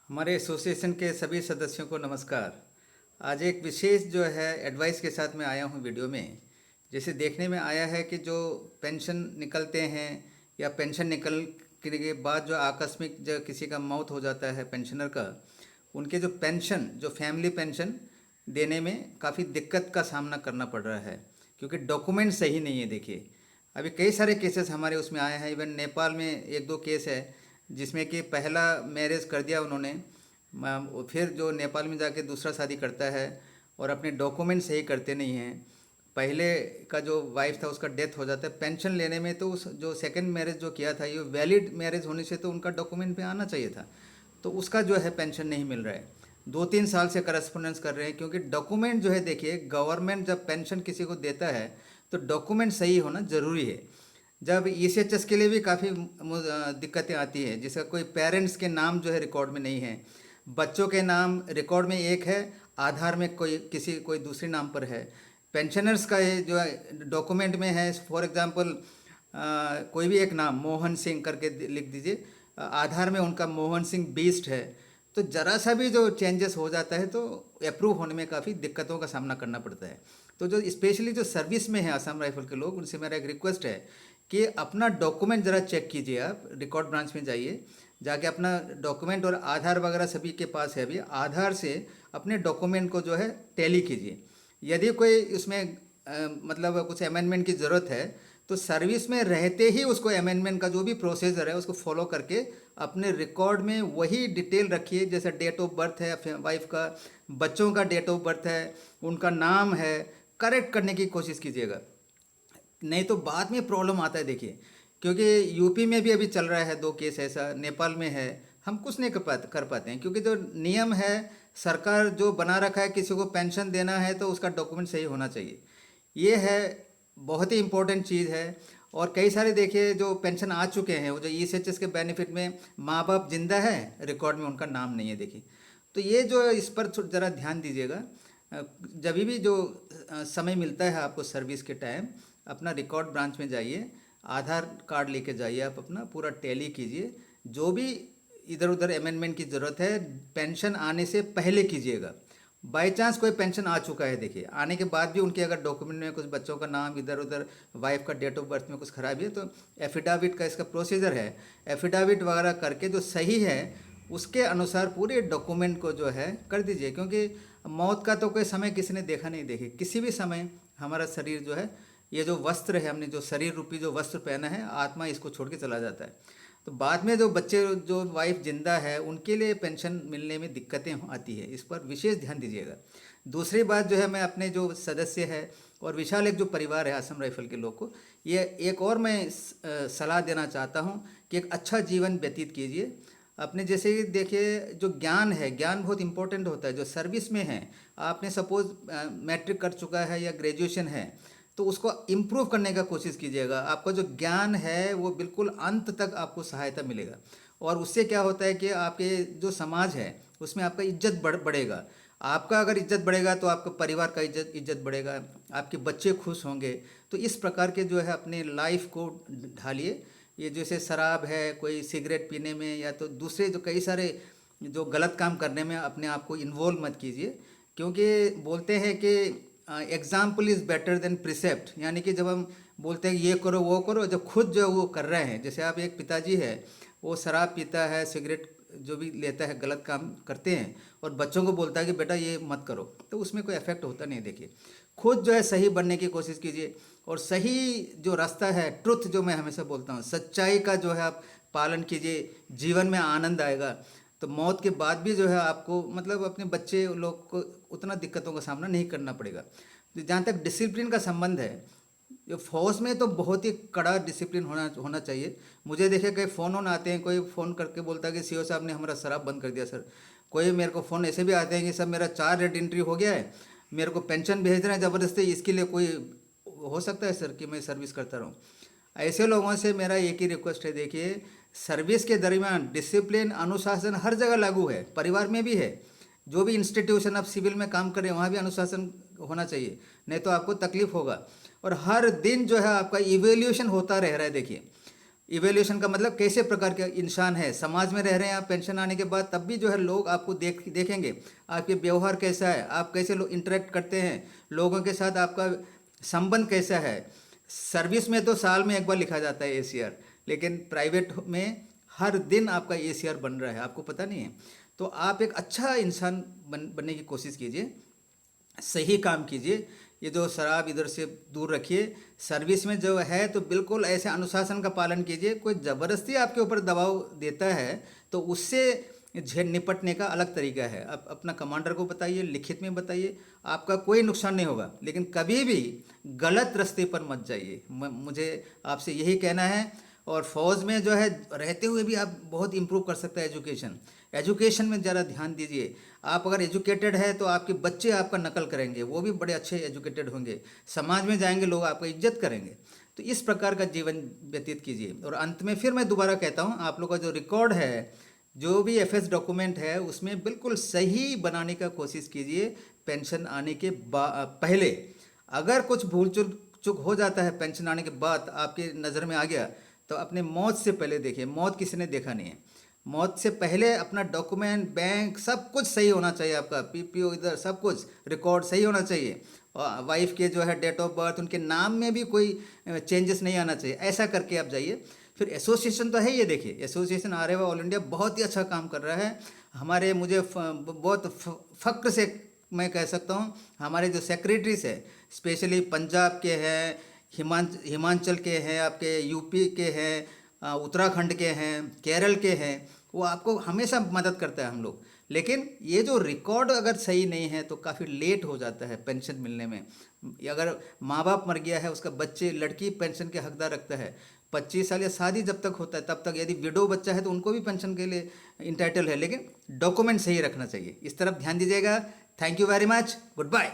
हमारे एसोसिएशन के सभी सदस्यों को नमस्कार। आज एक विशेष जो है एडवाइस के साथ मैं आया हूँ वीडियो में। जैसे देखने में आया है कि जो पेंशन निकलते हैं या पेंशन निकल के बाद जो आकस्मिक जो किसी का मौत हो जाता है पेंशनर का, उनके जो पेंशन जो फैमिली पेंशन देने में काफ़ी दिक्कत का सामना करना पड़ रहा है, क्योंकि डॉक्यूमेंट सही नहीं है। देखिए, अभी कई सारे केसेस हमारे उसमें आए हैं। इवन नेपाल में एक दो केस है जिसमें कि पहला मैरिज कर दिया उन्होंने, फिर जो नेपाल में जाके दूसरा शादी करता है और अपने डॉक्यूमेंट सही करते नहीं हैं। पहले का जो वाइफ था उसका डेथ हो जाता है। पेंशन लेने में तो उस जो सेकंड मैरिज जो किया था ये वैलिड मैरिज होने से तो उनका डॉक्यूमेंट पे आना चाहिए था, तो उसका जो है पेंशन नहीं मिल रहा है। 2-3 साल से करस्पॉन्डेंस कर रहे हैं, क्योंकि डॉक्यूमेंट जो है, देखिए गवर्नमेंट जब पेंशन किसी को देता है तो डॉक्यूमेंट सही होना ज़रूरी है। जब ईसीएचएस के लिए भी काफ़ी दिक्कतें आती है, जिसका कोई पेरेंट्स के नाम जो है रिकॉर्ड में नहीं है, बच्चों के नाम रिकॉर्ड में एक है, आधार में कोई दूसरे नाम पर है। पेंशनर्स का ये जो डॉक्यूमेंट में है, फॉर एग्जांपल कोई भी एक नाम मोहन सिंह करके लिख दीजिए, आधार में उनका मोहन सिंह बीस्ट है, तो ज़रा सा भी जो चेंजेस हो जाता है तो अप्रूव होने में काफ़ी दिक्कतों का सामना करना पड़ता है। तो जो स्पेशली जो सर्विस में है आसाम राइफल के लोग, उनसे मेरा एक रिक्वेस्ट है कि अपना डॉक्यूमेंट ज़रा चेक कीजिए। आप रिकॉर्ड ब्रांच में जाइए, जाके अपना डॉक्यूमेंट और आधार वगैरह सभी के पास है अभी, आधार से अपने डॉक्यूमेंट को जो है टैली कीजिए। यदि कोई इसमें मतलब कुछ अमेंडमेंट की ज़रूरत है तो सर्विस में रहते ही उसको अमेंडमेंट का जो भी प्रोसीजर है उसको फॉलो करके अपने रिकॉर्ड में वही डिटेल रखिए। जैसे डेट ऑफ बर्थ है वाइफ का, बच्चों का डेट ऑफ बर्थ है, उनका नाम है, करेक्ट करने की कोशिश कीजिएगा, नहीं तो बाद में प्रॉब्लम आता है। देखिए, क्योंकि यूपी में भी अभी चल रहा है 2 केस ऐसा, नेपाल में है। हम कुछ नहीं कर पाते हैं, क्योंकि जो नियम है सरकार जो बना रखा है, किसी को पेंशन देना है तो उसका डॉक्यूमेंट सही होना चाहिए। ये है, बहुत ही इम्पोर्टेंट चीज़ है। और कई सारे देखिए जो पेंशन आ चुके हैं, वो जो ईएसएचएस के बेनिफिट में माँ बाप जिंदा है, रिकॉर्ड में उनका नाम नहीं है। देखिए, तो ये जो इस पर ज़रा ध्यान दीजिएगा। जब भी जो समय मिलता है आपको सर्विस के टाइम, अपना रिकॉर्ड ब्रांच में जाइए, आधार कार्ड लेके जाइए, आप अपना पूरा टैली कीजिए। जो भी इधर उधर अमेंडमेंट की ज़रूरत है पेंशन आने से पहले कीजिएगा। बाई चांस कोई पेंशन आ चुका है, देखिए आने के बाद भी उनके अगर डॉक्यूमेंट में कुछ बच्चों का नाम इधर उधर, वाइफ का डेट ऑफ बर्थ में कुछ खराबी है, तो एफिडाविट का इसका प्रोसीजर है, एफिडाविट वगैरह करके जो सही है उसके अनुसार पूरे डॉक्यूमेंट को जो है कर दीजिए। क्योंकि मौत का तो कोई समय किसी ने देखा नहीं। देखिए, किसी भी समय हमारा शरीर जो है, ये जो वस्त्र है, हमने जो शरीर रूपी जो वस्त्र पहना है, आत्मा इसको छोड़ के चला जाता है। तो बाद में जो बच्चे, जो वाइफ जिंदा है, उनके लिए पेंशन मिलने में दिक्कतें आती है। इस पर विशेष ध्यान दीजिएगा। दूसरी बात जो है, मैं अपने जो सदस्य है और विशाल एक जो परिवार है आसम राइफल के लोग को, ये एक और मैं सलाह देना चाहता हूँ कि एक अच्छा जीवन व्यतीत कीजिए अपने। जैसे ही देखिए, जो ज्ञान है, ज्ञान बहुत इंपॉर्टेंट होता है। जो सर्विस में है, आपने सपोज मैट्रिक कर चुका है या ग्रेजुएशन है, तो उसको इम्प्रूव करने का कोशिश कीजिएगा। आपका जो ज्ञान है वो बिल्कुल अंत तक आपको सहायता मिलेगा, और उससे क्या होता है कि आपके जो समाज है उसमें आपका इज्जत बढ़ेगा। आपका अगर इज्जत बढ़ेगा तो आपका परिवार का इज्जत बढ़ेगा, आपके बच्चे खुश होंगे। तो इस प्रकार के जो है अपने लाइफ को ढालिए। ये जैसे शराब है, कोई सिगरेट पीने में, या तो दूसरे जो कई सारे जो गलत काम करने में अपने आप को इन्वॉल्व मत कीजिए। क्योंकि बोलते हैं कि example is better than precept, यानी कि जब हम बोलते हैं ये करो वो करो, जब खुद जो वो कर रहे हैं, जैसे आप एक पिताजी है, वो शराब पीता है, सिगरेट जो भी लेता है, गलत काम करते हैं, और बच्चों को बोलता है कि बेटा ये मत करो, तो उसमें कोई इफेक्ट होता नहीं। देखिए, खुद जो है सही बनने की कोशिश कीजिए, और सही जो रास्ता है, ट्रुथ जो मैं हमेशा बोलता हूँ, सच्चाई का जो है आप पालन कीजिए। जीवन में आनंद आएगा। तो मौत के बाद भी जो है आपको, मतलब अपने बच्चे लोग को उतना दिक्कतों का सामना नहीं करना पड़ेगा। तो जहाँ तक डिसिप्लिन का संबंध है, ये फौज में तो बहुत ही कड़ा डिसिप्लिन होना होना चाहिए। मुझे देखे कई फ़ोन आते हैं, कोई फ़ोन करके बोलता है कि सीओ साहब ने हमारा शराब बंद कर दिया सर। कोई मेरे को फ़ोन ऐसे भी आते हैं कि सर मेरा 4 रेड एंट्री हो गया है, मेरे को पेंशन भेज रहे हैं ज़बरदस्ती, इसके लिए कोई हो सकता है सर कि मैं सर्विस करता रहूँ। ऐसे लोगों से मेरा एक ही रिक्वेस्ट है, देखिए सर्विस के दरमियान डिसिप्लिन, अनुशासन हर जगह लागू है, परिवार में भी है। जो भी इंस्टीट्यूशन आप सिविल में काम करें वहाँ भी अनुशासन होना चाहिए, नहीं तो आपको तकलीफ होगा। और हर दिन जो है आपका इवेल्यूशन होता रह रहा है। देखिए, इवेल्यूशन का मतलब कैसे प्रकार के इंसान है, समाज में रह रहे हैं आप पेंशन आने के बाद, तब भी जो है लोग आपको देखेंगे, आपके व्यवहार कैसा है, आप कैसे लोग इंटरेक्ट करते हैं लोगों के साथ, आपका संबंध कैसा है। सर्विस में तो साल में एक बार लिखा जाता है ACR, लेकिन प्राइवेट में हर दिन आपका ACR बन रहा है, आपको पता नहीं है। तो आप एक अच्छा इंसान बनने की कोशिश कीजिए, सही काम कीजिए, ये जो शराब इधर से दूर रखिए। सर्विस में जो है तो बिल्कुल ऐसे अनुशासन का पालन कीजिए। कोई ज़बरदस्ती आपके ऊपर दबाव देता है तो उससे निपटने का अलग तरीका है। आप अपना कमांडर को बताइए, लिखित में बताइए, आपका कोई नुकसान नहीं होगा। लेकिन कभी भी गलत रास्ते पर मत जाइए, मुझे आपसे यही कहना है। और फौज में जो है रहते हुए भी आप बहुत इम्प्रूव कर सकते हैं। एजुकेशन में ज़रा ध्यान दीजिए। आप अगर एजुकेटेड है तो आपके बच्चे आपका नकल करेंगे, वो भी बड़े अच्छे एजुकेटेड होंगे, समाज में जाएंगे लोग आपका इज्जत करेंगे। तो इस प्रकार का जीवन व्यतीत कीजिए। और अंत में फिर मैं दोबारा कहता हूँ, आप लोग का जो रिकॉर्ड है, जो भी FS डॉक्यूमेंट है, उसमें बिल्कुल सही बनाने का कोशिश कीजिए। पेंशन आने के पहले अगर कुछ भूल चूक हो जाता है, पेंशन आने के बाद आपके नज़र में आ गया, तो अपने मौत से पहले देखिए। मौत किसी ने देखा नहीं है। मौत से पहले अपना डॉक्यूमेंट, बैंक, सब कुछ सही होना चाहिए। आपका PPO इधर सब कुछ रिकॉर्ड सही होना चाहिए। और वाइफ के जो है डेट ऑफ बर्थ, उनके नाम में भी कोई चेंजेस नहीं आना चाहिए। ऐसा करके आप जाइए। फिर एसोसिएशन तो है, ये देखिए एसोसिएशन आरएवा ऑल इंडिया बहुत ही अच्छा काम कर रहा है। हमारे मुझे बहुत फ़ख्र से मैं कह सकता हूँ, हमारे जो सेक्रेटरीज है, स्पेशली पंजाब के हैं, हिमाचल के हैं, आपके यूपी के हैं, उत्तराखंड के हैं, केरल के हैं, वो आपको हमेशा मदद करता है हम लोग। लेकिन ये जो रिकॉर्ड अगर सही नहीं है तो काफ़ी लेट हो जाता है पेंशन मिलने में। अगर माँ बाप मर गया है, उसका बच्चे, लड़की पेंशन के हकदार रखता है। 25 साल या शादी जब तक होता है तब तक, यदि विडो बच्चा है तो उनको भी पेंशन के लिए इंटाइटल है। लेकिन डॉक्यूमेंट सही रखना चाहिए। इस तरफ ध्यान दीजिएगा। Thank you very much. Good bye.